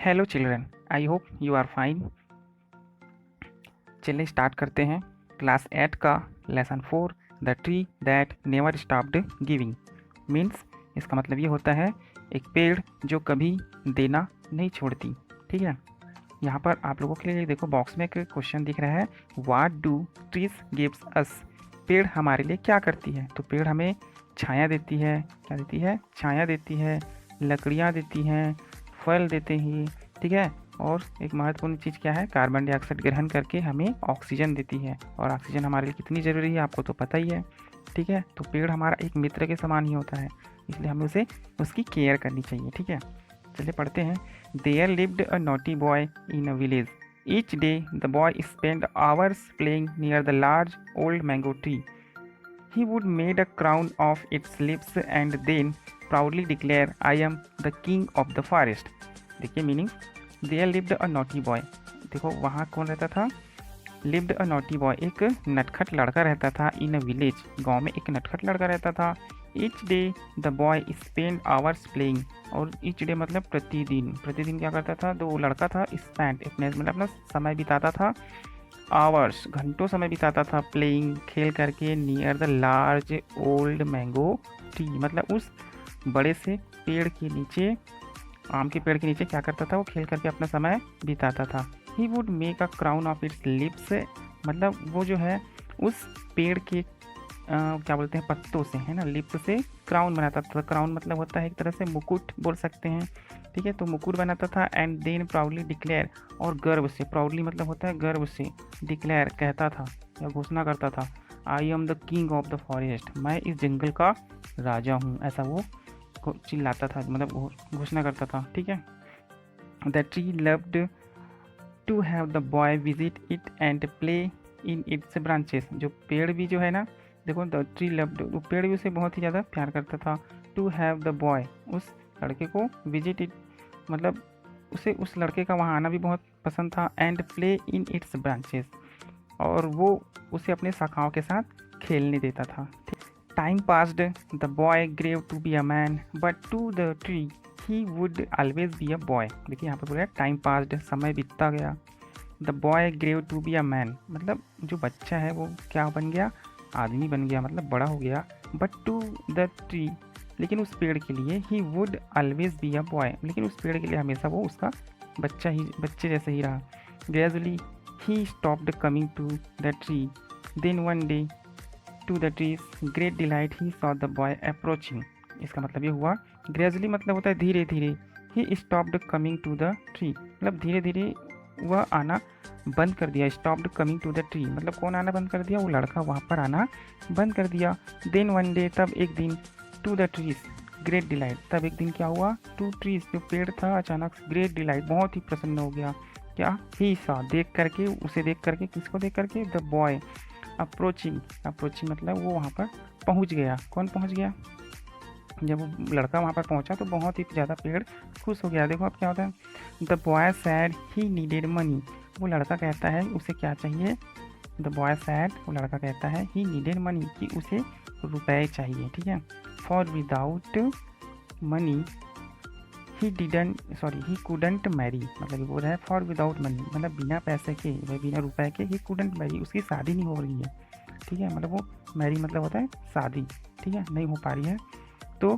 Hello children, I hope you are fine. चलिए start करते हैं क्लास 8 का lesson 4, the tree that never stopped giving. Means इसका मतलब ये होता है एक पेड़ जो कभी देना नहीं छोड़ती। ठीक है, यहाँ पर आप लोगों के लिए देखो बॉक्स में एक क्वेश्चन दिख रहा है, what do trees gives us. पेड़ हमारे लिए क्या करती है? तो पेड़ हमें छाया देती है। क्या देती है? छाया देती है, लकड़ियाँ देती हैं, फल देते हैं। ठीक है, और एक महत्वपूर्ण चीज़ क्या है, कार्बन डाइऑक्साइड ग्रहण करके हमें ऑक्सीजन देती है। और ऑक्सीजन हमारे लिए कितनी ज़रूरी है आपको तो पता ही है। ठीक है, तो पेड़ हमारा एक मित्र के समान ही होता है, इसलिए हमें उसे उसकी केयर करनी चाहिए। ठीक है, चलिए पढ़ते हैं। There lived a naughty boy in a village. Each day the boy spend hours playing near the large old mango tree. He would made a crown of its lips and then proudly declare, I am the king of the forest. देखिए meaning, there lived a naughty boy। देखो वहाँ कौन रहता था? lived a naughty boy, एक नटखट लड़का रहता था। in a village, गांव में एक नटखट लड़का रहता था। each day the boy spent hours playing, और each day मतलब प्रतिदिन। प्रतिदिन क्या करता था? तो वो लड़का था spent, मतलब अपना समय बिताता था। आवर्स, घंटों समय बिताता था प्लेइंग, खेल करके, near the large old mango tree, मतलब उस बड़े से पेड़ के नीचे, आम के पेड़ के नीचे क्या करता था? वो खेल करके अपना समय बिताता था। He would make a crown of its lips, मतलब वो जो है उस पेड़ के क्या बोलते हैं, पत्तों से, है ना, लिप से क्राउन बनाता था। क्राउन मतलब होता है एक तरह से मुकुट बोल सकते हैं। ठीक है, तो मुकुट बनाता था। एंड देन प्राउडली डिक्लेयर, और गर्व से, प्राउडली मतलब होता है गर्व से, डिक्लेयर कहता था या घोषणा करता था, I am the king of the forest, मैं इस जंगल का राजा हूँ, ऐसा वो चिल्लाता था, मतलब घोषणा करता था। ठीक है, the tree loved to have the boy visit it and play in its branches. जो पेड़ भी जो है ना, देखो द ट्री लव्ड, वो पेड़ भी उसे बहुत ही ज़्यादा प्यार करता था। टू हैव द बॉय, उस लड़के को, विजिट इट मतलब उसे उस लड़के का वहाँ आना भी बहुत पसंद था। And play in its branches, और वो उसे अपने शाखाओं के साथ खेलने देता था। Time passed, the boy grew to be a man but to the tree he would always be a boy. देखिए यहाँ पर बोला टाइम पास्ड, समय बीतता गया। The boy grew to be a man, मतलब जो बच्चा है वो क्या बन गया? आदमी बन गया, मतलब बड़ा हो गया। बट टू द ट्री, लेकिन उस पेड़ के लिए, ही would always be a boy, लेकिन उस पेड़ के लिए हमेशा वो उसका बच्चे जैसे ही रहा। Gradually he stopped coming to the tree, then one day to the tree's great delight he saw the boy approaching. इसका मतलब ये हुआ, ग्रेजुअली मतलब होता है धीरे धीरे, he stopped coming to the tree, मतलब धीरे धीरे वह आना बंद कर दिया। Stopped coming to the tree मतलब कौन आना बंद कर दिया? वो लड़का वहाँ पर आना बंद कर दिया। देन वन डे, तब एक दिन, to the tree's great delight, तब एक दिन क्या हुआ? टू ट्रीज, जो पेड़ था, अचानक ग्रेट डिलाइट, बहुत ही प्रसन्न हो गया। क्या? ही सा, देख करके, उसे देख करके, किसको देख करके? द बॉय अप्रोचिंग, अप्रोचिंग मतलब वो वहाँ पर पहुँच गया। कौन पहुँच गया? जब वो लड़का वहाँ पर पहुँचा तो बहुत ही ज़्यादा पेड़ खुश हो गया। देखो अब क्या होता है, the boy sad he needed money, वो लड़का कहता है उसे क्या चाहिए? द बॉय सैड, वो लड़का कहता है ही नीडेड मनी, कि उसे रुपए चाहिए। ठीक है, for without money he didn't, sorry he couldn't marry, मतलब बोल रहा है फॉर विदाउट मनी, मतलब बिना पैसे के, बिना रुपए के, ही कुडंट मैरी, उसकी शादी नहीं हो रही है। ठीक है, मतलब वो मैरी मतलब होता है शादी। ठीक है, नहीं हो पा रही है। तो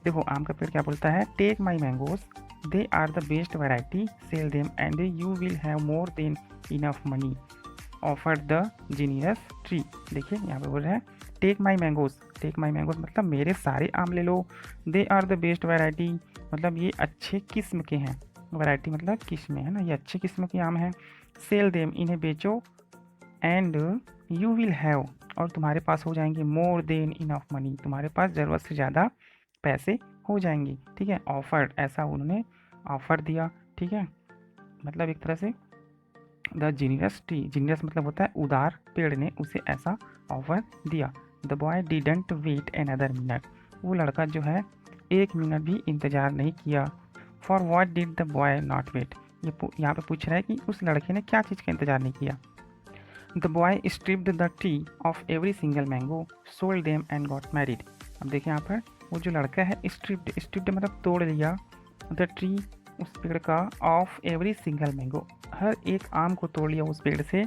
देखो आम का पेड़ क्या बोलता है, take my mangoes, they are the best variety, sell them and you will have more than enough money, offer the genius tree. देखिए यहाँ पे बोल रहा है take my mangoes, take my mangoes मतलब मेरे सारे आम ले लो। They are the best variety, मतलब ये अच्छे किस्म के हैं। वैरायटी मतलब किस्म, है ना, ये अच्छे किस्म के आम हैं। सेल देम, इन्हें बेचो। एंड यू विल हैव, और तुम्हारे पास हो जाएंगे, मोर देन इनफ मनी, तुम्हारे पास ज़रूरत से ज़्यादा पैसे हो जाएंगे। ठीक है, ऑफर्ड, ऐसा उन्होंने ऑफर दिया। ठीक है, मतलब एक तरह से द जीनियस ट्री, जीनियस मतलब होता है उदार, पेड़ ने उसे ऐसा ऑफर दिया। The boy didn't wait another minute, वो लड़का जो है एक मिनट भी इंतज़ार नहीं किया। For what did the boy not wait, ये यहाँ पे पूछ रहा है कि उस लड़के ने क्या चीज़ का इंतज़ार नहीं किया। The boy stripped the tree of every single mango, sold them and got married. अब देखिए यहाँ पर वो जो लड़का है, स्ट्रिप्ड, स्ट्रिप्ड मतलब तोड़ दिया, द ट्री उस पेड़ का ऑफ एवरी सिंगल मैंगो, हर एक आम को तोड़ लिया उस पेड़ से,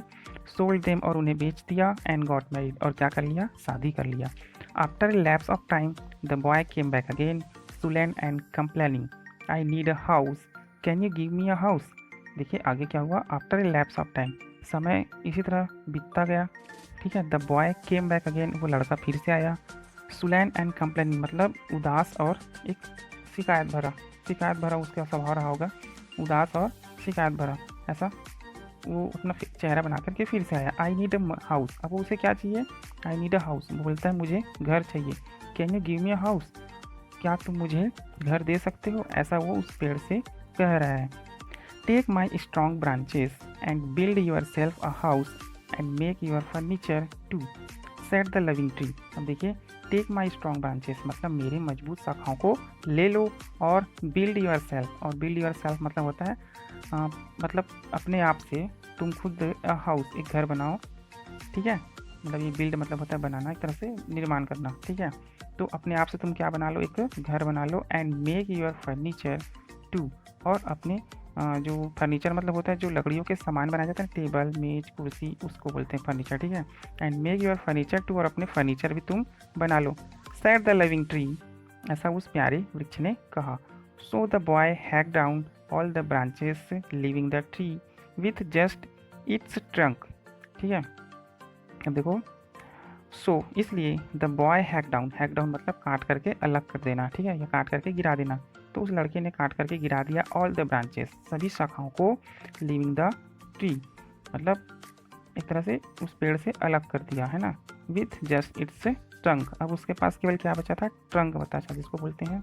सोल्ड देम और उन्हें बेच दिया, एंड गॉट मैरिड और क्या कर लिया, शादी कर लिया। After a lapse of time the boy came back again सुलैंड and complaining, I need a house, can you give me a house. देखिए आगे क्या हुआ, after a lapse of time, समय इसी तरह बीतता गया, ठीक है। The boy came back again, वो लड़का फिर से आया, सुलैन एंड कंप्लेनिंग मतलब उदास और एक शिकायत भरा उसका स्वभाव रहा होगा, उदास और शिकायत भरा, ऐसा वो अपना चेहरा बना करके फिर से आया। आई नीड अ हाउस, अब उसे क्या चाहिए, आई नीड अ हाउस, बोलता है मुझे घर चाहिए। Can you give me a house, क्या तुम मुझे घर दे सकते हो, ऐसा वो उस पेड़ से कह रहा है। Take my strong branches and build yourself a house and make your furniture too, said the loving tree. अब देखिए टेक माई स्ट्रॉन्ग ब्रांचेस मतलब मेरे मजबूत शाखाओं को ले लो, और बिल्ड यूर सेल्फ, और बिल्ड यूर सेल्फ मतलब होता है मतलब अपने आप से तुम खुद हाउस एक घर बनाओ, ठीक है। मतलब ये बिल्ड मतलब होता है बनाना, एक तरह से निर्माण करना, ठीक है। तो अपने आप से तुम क्या बना लो, एक घर बना लो, and make your furniture too, और अपने जो फर्नीचर मतलब होता है जो लकड़ियों के सामान बनाए जाते हैं, टेबल मेज कुर्सी, उसको बोलते हैं फर्नीचर, ठीक है। And make your furniture too, और अपने फर्नीचर भी तुम बना लो। सेट द लिविंग ट्री, ऐसा उस प्यारे वृक्ष ने कहा। So the boy hack down all the branches leaving the tree with just its trunk, ठीक है। अब देखो इसलिए द बॉय हैक डाउन मतलब काट करके अलग कर देना, ठीक है, या काट करके गिरा देना। तो उस लड़के ने काट करके गिरा दिया ऑल द ब्रांचेस, सभी शाखाओं को, लिविंग द ट्री मतलब एक तरह से उस पेड़ से अलग कर दिया, है ना, विथ जस्ट इट्स ट्रंक। अब उसके पास केवल क्या बचा था, ट्रंक बचा था, जिसको बोलते हैं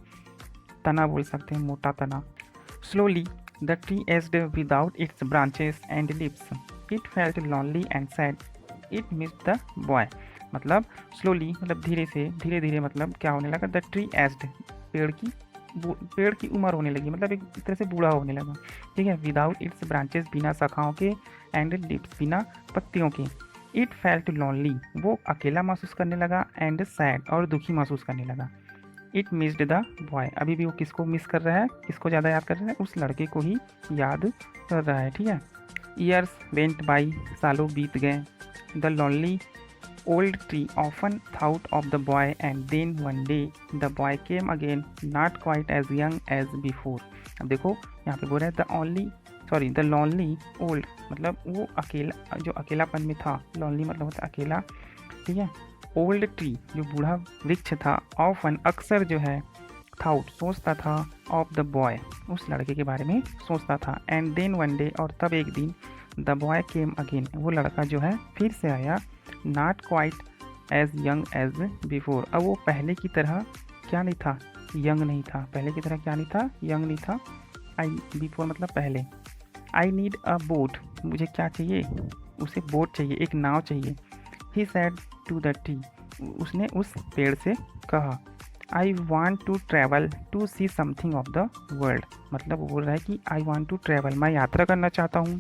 तना बोल सकते हैं, मोटा तना। Slowly the tree aged without its branches and leaves, it felt lonely and sad, it missed the boy. मतलब स्लोली मतलब धीरे धीरे मतलब क्या होने लगा, द ट्री एज्ड पेड़ की उम्र होने लगी, मतलब एक तरह से बूढ़ा होने लगा, ठीक है। विदाउट इट्स ब्रांचेस बिना शाखाओं के, एंड लिव्स बिना पत्तियों के। इट फेल्ट लॉनली वो अकेला महसूस करने लगा, एंड सैड और दुखी महसूस करने लगा। इट मिस्ड द बॉय, अभी भी वो किसको मिस कर रहा है, किसको ज़्यादा याद कर रहा है, उस लड़के को ही याद कर रहा है, ठीक है। ईयर्स वेंट बाई, सालों बीत गए। The lonely old tree often thought of the boy, and then one day the boy came again, not quite as young as before। अब देखो यहाँ पे बोल रहा है द lonely old मतलब वो अकेला, जो अकेलापन में था, lonely मतलब होता है अकेला, ठीक है। old tree जो बूढ़ा वृक्ष था, often अक्सर जो है, thought सोचता था, of the boy उस लड़के के बारे में सोचता था, and then one day और तब एक दिन, द बॉय केम अगेन वो लड़का जो है फिर से आया, not quite as young as before. अब वो पहले की तरह क्या नहीं था, यंग नहीं था, पहले की तरह क्या नहीं था, यंग नहीं था। आई बिफोर मतलब पहले। आई नीड अ बोट, मुझे क्या चाहिए, उसे बोट चाहिए, एक नाव चाहिए। He said to the tree, उसने उस पेड़ से कहा। I want to travel to see something of the world, मतलब वो बोल रहा है कि आई वॉन्ट टू ट्रैवल, मैं यात्रा करना चाहता हूँ,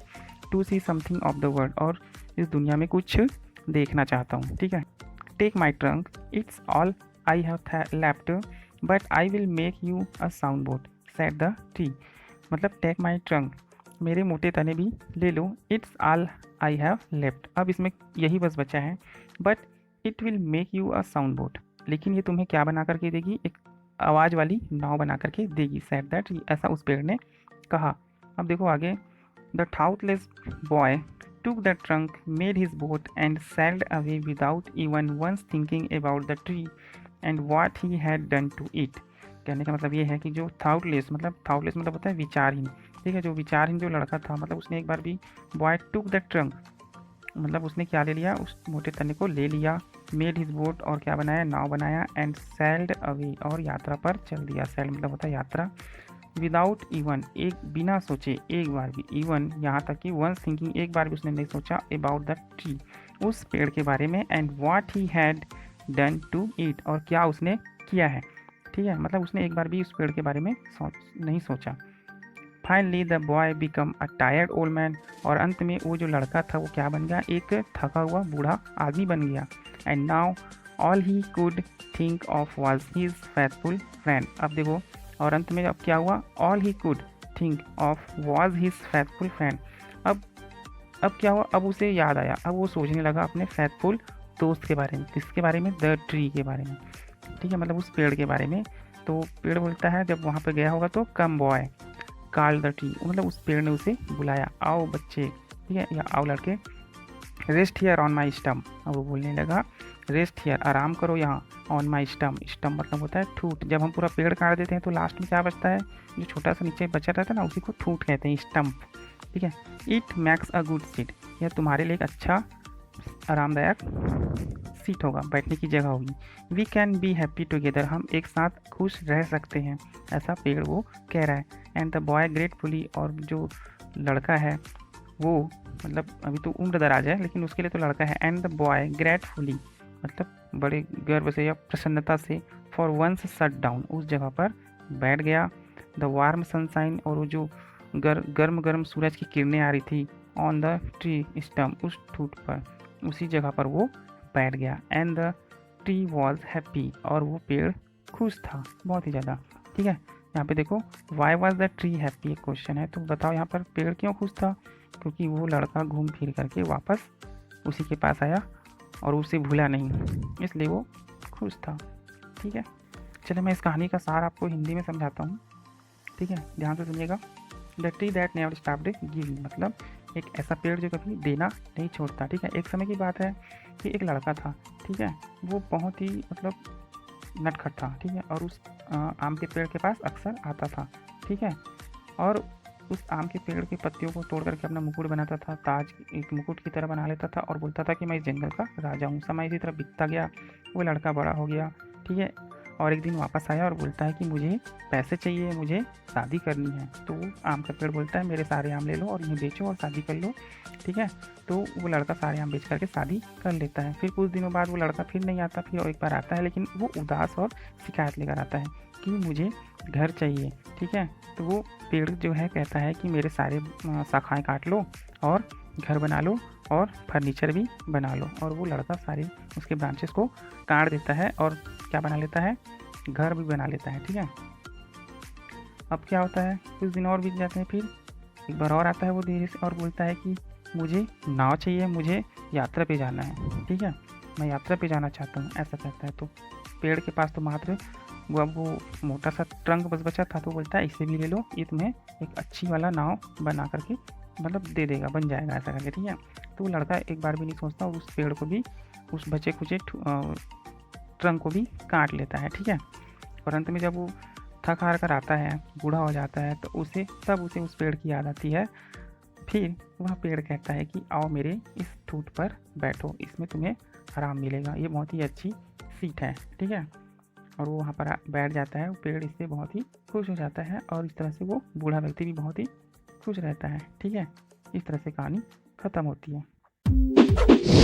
to see something of the world और इस दुनिया में कुछ देखना चाहता हूँ, ठीक है। Take my trunk, it's all I have left, but I will make you a sound boat, said the tree. मतलब टेक माई ट्रंक, मेरे मोटे तने भी ले लो, it's all I have left, अब इसमें यही बस बचा है, but it will make you a sound boat, लेकिन ये तुम्हें क्या बना करके देगी, एक आवाज़ वाली नाव बना करके देगी, सेड द ट्री, ऐसा उस पेड़ ने कहा। अब देखो आगे, the thoughtless boy took the trunk, made his boat, and sailed away without even once thinking about the tree and what he had done to it। कहने का मतलब ये है कि जो थाउटलेस मतलब होता है विचारहीन, ठीक है, जो विचारहीन जो लड़का था, मतलब उसने एक बार भी बॉय टुक द ट्रंक मतलब उसने क्या ले लिया, उस मोटे तने को ले लिया, मेड हिज बोट और क्या बनाया, नाव बनाया, एंड सेल्ड अवे और यात्रा पर चल दिया। सेल्ड मतलब होता है यात्रा, विदाउट इवन एक बिना सोचे, एक बार भी, इवन यहाँ तक कि वंस थिंकिंग एक बार भी उसने नहीं सोचा, अबाउट द ट्री उस पेड़ के बारे में, and what he had done to it और क्या उसने किया है, ठीक है, मतलब उसने एक बार भी उस पेड़ के बारे में नहीं सोचा। Finally the boy become a tired old man, और अंत में वो जो लड़का था वो क्या बन गया, एक थका हुआ बूढ़ा आदमी बन गया। And now all he could think of was his faithful friend. अब देखो और अंत में अब क्या हुआ, all he could think of was his faithful friend. अब अब क्या हुआ, अब उसे याद आया, अब वो सोचने लगा अपने फेथफुल दोस्त के बारे में। किसके बारे में? द ट्री के बारे में, ठीक है, मतलब उस पेड़ के बारे में। तो पेड़ बोलता है जब वहाँ पे गया होगा तो कम बॉय कॉल द ट्री, मतलब उस पेड़ ने उसे बुलाया, आओ बच्चे, ठीक है, या आओ लड़के, rest here on my stump. अब वो बोलने लगा रेस्ट हियर, आराम करो यहाँ, ऑन माई स्टम्प। स्टम्प मतलब होता है ठूट। जब हम पूरा पेड़ काट देते हैं तो लास्ट में क्या बचता है, जो छोटा सा नीचे बचा रहता है ना, उसी को ठूट कहते हैं, स्टम्प, ठीक है। It max a good seat, यह तुम्हारे लिए एक अच्छा आरामदायक सीट होगा, बैठने की जगह होगी। We can be happy together, हम एक साथ खुश रह सकते हैं, ऐसा पेड़ वो कह रहा है। एंड द बॉय ग्रेटफुली, और जो लड़का है वो, मतलब अभी तो उम्र दराज है लेकिन उसके लिए तो लड़का है। एंड द बॉय ग्रेटफुली, मतलब बड़े गर्व से या प्रसन्नता से, फॉर वंस सट डाउन, उस जगह पर बैठ गया। द वार्म सनशाइन, और वो जो गर्म गर्म सूरज की किरणें आ रही थी, ऑन द ट्री स्टम, उस ठूट पर, उसी जगह पर वो बैठ गया। And the tree was happy, और वो पेड़ खुश था बहुत ही ज़्यादा, ठीक है। यहाँ पे देखो why was the tree happy, एक क्वेश्चन है, तो बताओ यहाँ पर पेड़ क्यों खुश था? क्योंकि वो लड़का घूम फिर करके वापस उसी के पास आया और उसे भूला नहीं, इसलिए वो खुश था, ठीक है। चलिए मैं इस कहानी का सार आपको हिंदी में समझाता हूँ, ठीक है, ध्यान से सुनिएगा। The tree that never stopped giving, मतलब एक ऐसा पेड़ जो कभी देना नहीं छोड़ता, ठीक है। एक समय की बात है कि एक लड़का था, ठीक है, वो बहुत ही मतलब नटखट था, ठीक है, और उस आम के पेड़ के पास अक्सर आता था, ठीक है, और उस आम के पेड़ की पत्तियों को तोड़ करके अपना मुकुट बनाता था, ताज एक मुकुट की तरह बना लेता था, और बोलता था कि मैं इस जंगल का राजा हूँ। समय इसी तरह बीतता गया, वो लड़का बड़ा हो गया, ठीक है, और एक दिन वापस आया और बोलता है कि मुझे पैसे चाहिए, मुझे शादी करनी है। तो वो आम का पेड़ बोलता है मेरे सारे आम ले लो और इन्हें बेचो और शादी कर लो, ठीक है। तो वो लड़का सारे आम बेच करके शादी कर लेता है। फिर कुछ दिनों बाद वो लड़का फिर नहीं आता, फिर और एक बार आता है, लेकिन वो उदास और शिकायत लेकर आता है कि मुझे घर चाहिए, ठीक है। तो वो पेड़ जो है कहता है कि मेरे सारे शाखाएँ काट लो और घर बना लो और फर्नीचर भी बना लो, और वो लड़का सारे उसके ब्रांचेस को काट देता है और क्या बना लेता है, घर भी बना लेता है, ठीक है। अब क्या होता है, कुछ दिन और बीत जाते हैं, फिर एक बार और आता है वो धीरे से और बोलता है कि मुझे नाव चाहिए, मुझे यात्रा पे जाना है, ठीक है, मैं यात्रा पे जाना चाहता हूँ, ऐसा कहता है। तो पेड़ के पास तो मात्र वो मोटा सा ट्रंक बस बचा था, तो बोलता है इसे भी ले लो, ये तुम्हें एक अच्छी वाला नाव बना करके मतलब दे देगा, बन जाएगा, ऐसा करके, ठीक है। तो वो लड़का एक बार भी नहीं सोचता, उस पेड़ को भी, उस बचे खुचे ट्रंक को भी काट लेता है, ठीक है। और अंत में जब वो थक हार कर आता है, बूढ़ा हो जाता है, तो उसे तब उसे उस पेड़ की याद आती है। फिर वह पेड़ कहता है कि आओ मेरे इस ठूट पर बैठो, इसमें तुम्हें आराम मिलेगा, ये बहुत ही अच्छी सीट है, ठीक है। और वो वहाँ पर बैठ जाता है, पेड़ इससे बहुत ही खुश हो जाता है, और इस तरह से वो बूढ़ा व्यक्ति भी बहुत ही खुश रहता है, ठीक है। इस तरह से कहानी ख़त्म होती है।